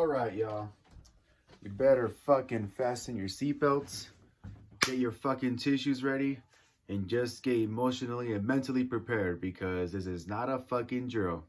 Alright, y'all. You better fucking fasten your seatbelts, get your fucking tissues ready, and just get emotionally and mentally prepared because this is not a fucking drill.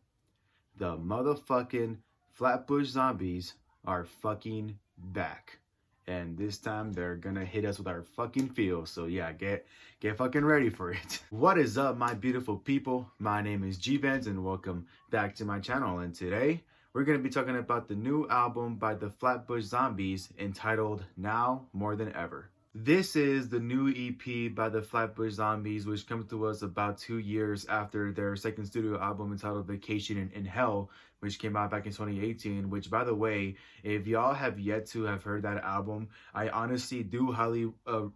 The motherfucking Flatbush Zombies are fucking back. And this time they're gonna hit us with our fucking feels. So yeah, get fucking ready for it. What is up, my beautiful people? My name is G-Benz and welcome back to my channel. And today we're gonna be talking about the new album by the Flatbush Zombies entitled Now More Than Ever. This is the new EP by the Flatbush Zombies, which comes to us about 2 years after their second studio album entitled Vacation in Hell, which came out back in 2018, which, by the way, if y'all have yet to have heard that album, I honestly do highly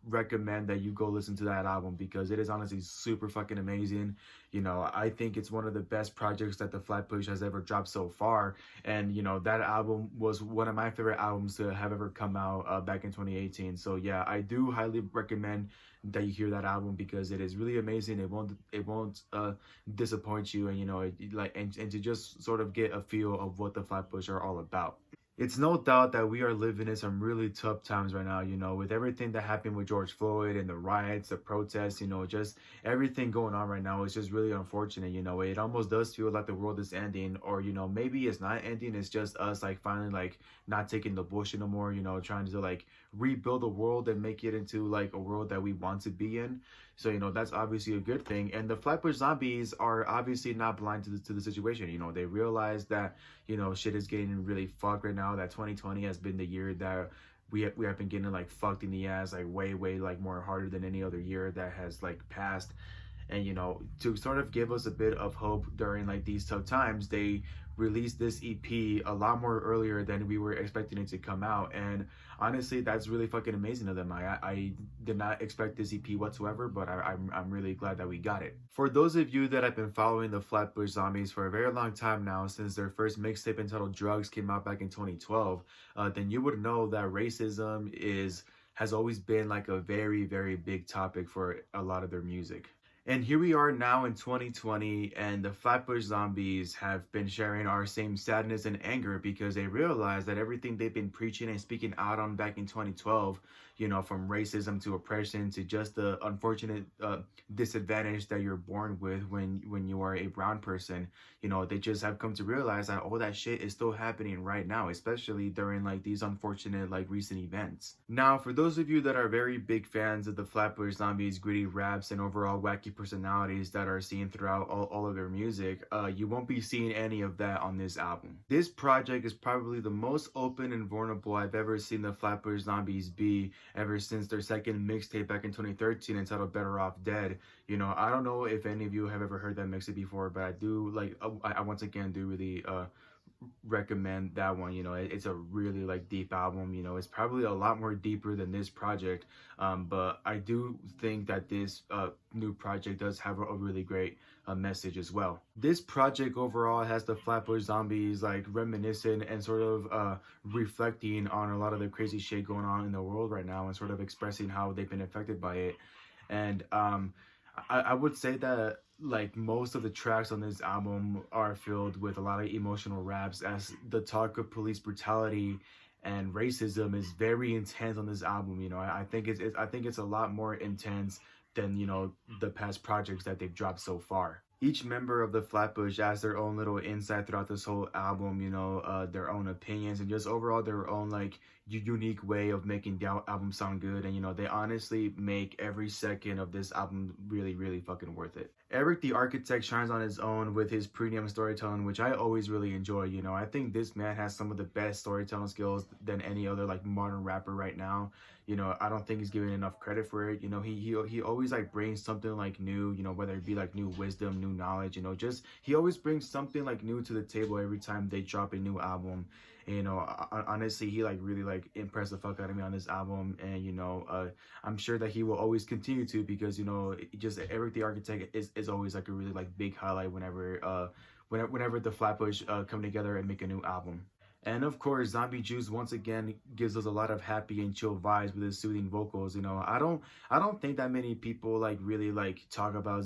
recommend that you go listen to that album because it is honestly super fucking amazing. You know, I think it's one of the best projects that the Flatbush has ever dropped so far. And, you know, that album was one of my favorite albums to have ever come out back in 2018. So, yeah, I do highly recommend that you hear that album because it is really amazing. It won't disappoint you, and you know, and to just sort of get a feel of what the Flatbush are all about. It's no doubt that we are living in some really tough times right now, you know, with everything that happened with George Floyd and the riots, the protests, you know, just everything going on right now is just really unfortunate, you know. It almost does feel like the world is ending, or, you know, maybe it's not ending, it's just us, like, finally, like, not taking the bullshit no more, you know, trying to, like, rebuild the world and make it into, like, a world that we want to be in. So, you know, that's obviously a good thing. And the Flatbush Zombies are obviously not blind to the situation. You know, they realize that, you know, shit is getting really fucked right now, that 2020 has been the year that we have been getting, like, fucked in the ass, like, way, like, more harder than any other year that has, like, passed. And, you know, to sort of give us a bit of hope during, like, these tough times, they released this EP a lot more earlier than we were expecting it to come out. And honestly, that's really fucking amazing of them. I did not expect this EP whatsoever, but I'm really glad that we got it. For those of you that have been following the Flatbush Zombies for a very long time now, since their first mixtape entitled Drugs came out back in 2012, then you would know that racism has always been, like, a very, very big topic for a lot of their music. And here we are now in 2020, and the Flatbush Zombies have been sharing our same sadness and anger because they realize that everything they've been preaching and speaking out on back in 2012, you know, from racism to oppression to just the unfortunate disadvantage that you're born with when you are a brown person, you know, they just have come to realize that all that shit is still happening right now, especially during, like, these unfortunate, like, recent events. Now, for those of you that are very big fans of the Flatbush Zombies' gritty raps and overall wacky personalities that are seen throughout all of their music, you won't be seeing any of that on this album. This project is probably the most open and vulnerable I've ever seen the Flatbush Zombies be ever since their second mixtape back in 2013 entitled Better Off Dead. You know, I don't know if any of you have ever heard that mixtape before, but I do, like, I once again do really recommend that one. You know, it's a really, like, deep album. You know, it's probably a lot more deeper than this project, but I do think that this new project does have a really great message as well. This project overall has the Flatbush Zombies, like, reminiscent and sort of reflecting on a lot of the crazy shit going on in the world right now and sort of expressing how they've been affected by it. And I would say that, like, most of the tracks on this album are filled with a lot of emotional raps, as the talk of police brutality and racism is very intense on this album. You know, I think it's a lot more intense than, you know, the past projects that they've dropped so far. Each member of the Flatbush has their own little insight throughout this whole album, you know, their own opinions and just overall their own, like, unique way of making the album sound good. And, you know, they honestly make every second of this album really, really fucking worth it. Eric the Architect shines on his own with his premium storytelling, which I always really enjoy. You know, I think this man has some of the best storytelling skills than any other, like, modern rapper right now. You know, I don't think he's given enough credit for it. You know, he always, like, brings something, like, new, you know, whether it be, like, new wisdom, new knowledge, you know, just he always brings something, like, new to the table every time they drop a new album. And, you know, honestly, he, like, really, like, impressed the fuck out of me on this album. And, you know, I'm sure that he will always continue to, because, you know, just Eric the Architect is always, like, a really, like, big highlight whenever the Flatbush come together and make a new album. And of course, Zombie Juice once again gives us a lot of happy and chill vibes with his soothing vocals. You know, I don't think that many people like really like talk about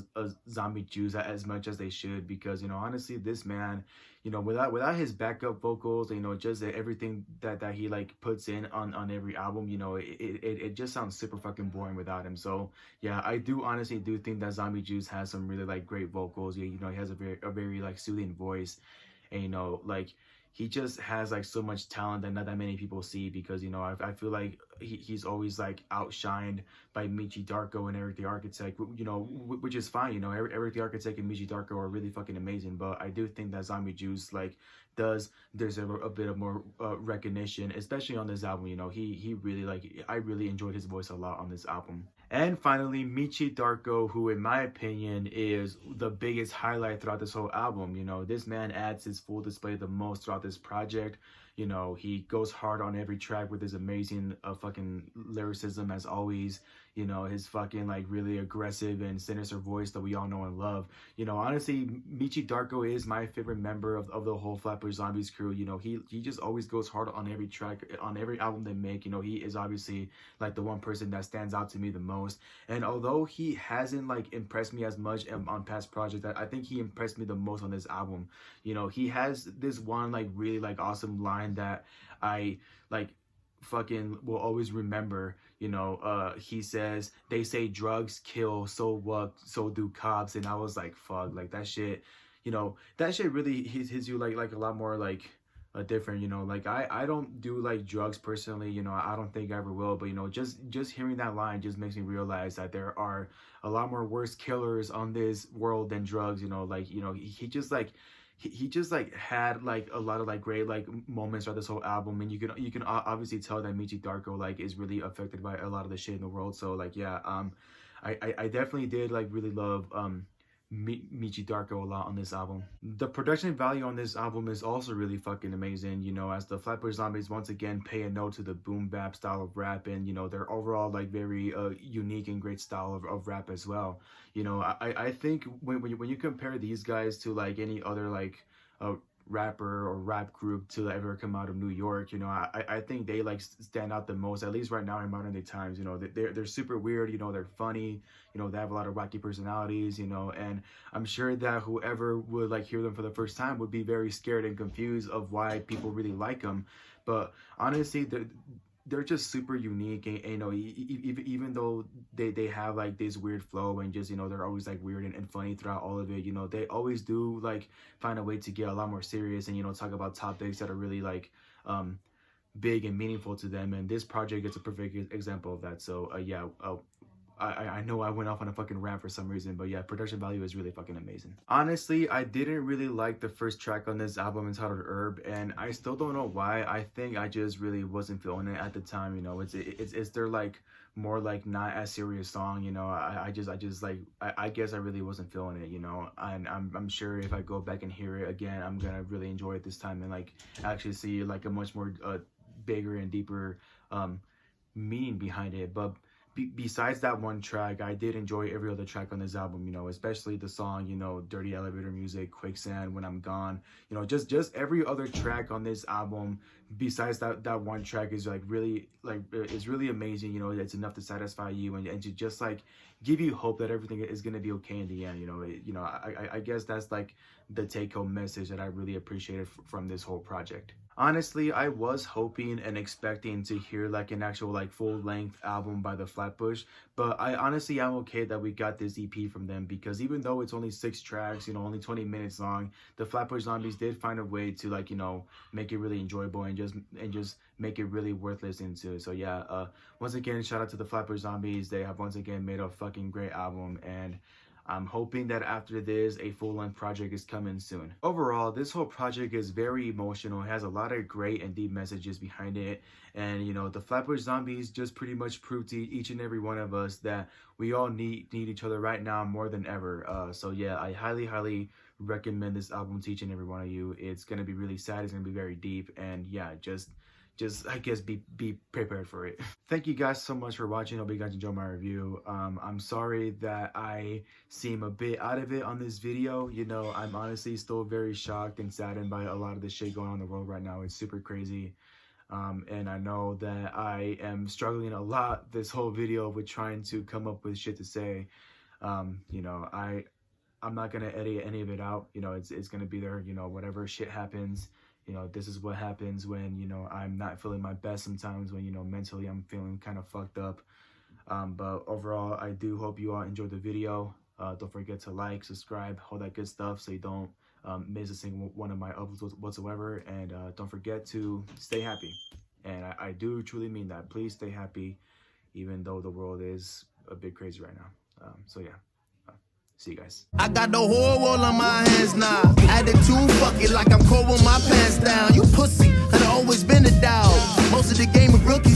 Zombie Juice as much as they should, because you know, honestly, this man, you know, without his backup vocals, you know, just everything that he like puts in on every album, you know, it just sounds super fucking boring without him. So yeah, I do honestly do think that Zombie Juice has some really like great vocals. Yeah, you know, he has a very like soothing voice, and you know, like he just has like so much talent that not that many people see, because you know, I feel like he's always like outshined by Michi Darko and Eric the Architect, you know, which is fine. You know, Eric the Architect and Michi Darko are really fucking amazing, but I do think that Zombie Juice like does deserve a bit of more recognition, especially on this album. You know, he really like, I really enjoyed his voice a lot on this album. And finally, Michi Darko, who in my opinion is the biggest highlight throughout this whole album. You know, this man adds his full display the most throughout this project. You know, he goes hard on every track with his amazing fucking lyricism as always. You know, his fucking like really aggressive and sinister voice that we all know and love. You know, honestly, Michi Darko is my favorite member of the whole Flatbush Zombies crew. You know, he just always goes hard on every track, on every album they make. You know, he is obviously like the one person that stands out to me the most. And although he hasn't like impressed me as much on past projects, I think he impressed me the most on this album. You know, he has this one like really like awesome line that I like fucking will always remember. You know, he says, they say drugs kill, so what, so do cops. And I was like, fuck, like that shit, you know, that shit really hits you like a lot more like different. You know, like I don't do like drugs personally, you know, I don't think I ever will, but you know, just hearing that line just makes me realize that there are a lot more worse killers on this world than drugs. You know, like, you know, he just like he just like had like a lot of like great like moments throughout this whole album, and you can obviously tell that Michi Darko like is really affected by a lot of the shit in the world. So like yeah, I definitely did like really love Michi Darko a lot on this album. The production value on this album is also really fucking amazing, you know, as the Flatbush Zombies once again pay a note to the boom bap style of rap, and you know, their overall like very unique and great style of rap as well. You know, I think when you compare these guys to like any other like rapper or rap group to ever come out of New York, you know, I think they like stand out the most, at least right now in modern day times. You know, they're super weird, you know, they're funny, you know, they have a lot of wacky personalities, you know, and I'm sure that whoever would like hear them for the first time would be very scared and confused of why people really like them. But honestly, they're just super unique, and you know, even though they have like this weird flow, and just, you know, they're always like weird and funny throughout all of it, you know, they always do like find a way to get a lot more serious and, you know, talk about topics that are really like big and meaningful to them, and this project is a perfect example of that. So yeah, I know I went off on a fucking rant for some reason, but yeah, production value is really fucking amazing. Honestly, I didn't really like the first track on this album entitled Herb, and I still don't know why. I think I just really wasn't feeling it at the time. You know, it's their like more like not as serious song. You know, I just like I guess I really wasn't feeling it. You know, and I'm sure if I go back and hear it again, I'm gonna really enjoy it this time and like actually see like a much more bigger and deeper meaning behind it. But besides that one track, I did enjoy every other track on this album, you know, especially the song, you know, Dirty Elevator Music, Quicksand, When I'm Gone. You know, just every other track on this album besides that one track is like really like is really amazing. You know, it's enough to satisfy you and to just like give you hope that everything is gonna be okay in the end. You know, I guess that's like the take-home message that I really appreciated from this whole project. Honestly, I was hoping and expecting to hear like an actual like full-length album by the Flatbush, but I honestly am okay that we got this EP from them, because even though it's only 6 tracks, you know, only 20 minutes long, the Flatbush Zombies did find a way to like, you know, make it really enjoyable and just make it really worth listening to. So yeah, once again, shout out to the Flatbush Zombies. They have once again made a fucking great album, and I'm hoping that after this, a full-length project is coming soon. Overall, this whole project is very emotional. It has a lot of great and deep messages behind it. And, you know, the Flatbush Zombies just pretty much proved to each and every one of us that we all need each other right now more than ever. So yeah, I highly recommend this album to each and every one of you. It's going to be really sad. It's going to be very deep. And yeah, just just, I guess, be prepared for it. Thank you guys so much for watching. Hope you guys enjoyed my review. I'm sorry that I seem a bit out of it on this video. You know, I'm honestly still very shocked and saddened by a lot of the shit going on in the world right now. It's super crazy. And I know that I am struggling a lot this whole video with trying to come up with shit to say. You know, I'm not gonna edit any of it out. You know, it's gonna be there. You know, whatever shit happens, you know, this is what happens when, you know, I'm not feeling my best sometimes, when, you know, mentally I'm feeling kind of fucked up. But overall, I do hope you all enjoyed the video. Don't forget to like, subscribe, all that good stuff, so you don't miss a single one of my uploads whatsoever. And don't forget to stay happy. And I do truly mean that. Please stay happy, even though the world is a bit crazy right now. So yeah. See you guys. I got the whole world on my hands now. Attitude, fuck it, like I'm cold with my pants down. You pussy, had always been a dog. Most of the game of rookies.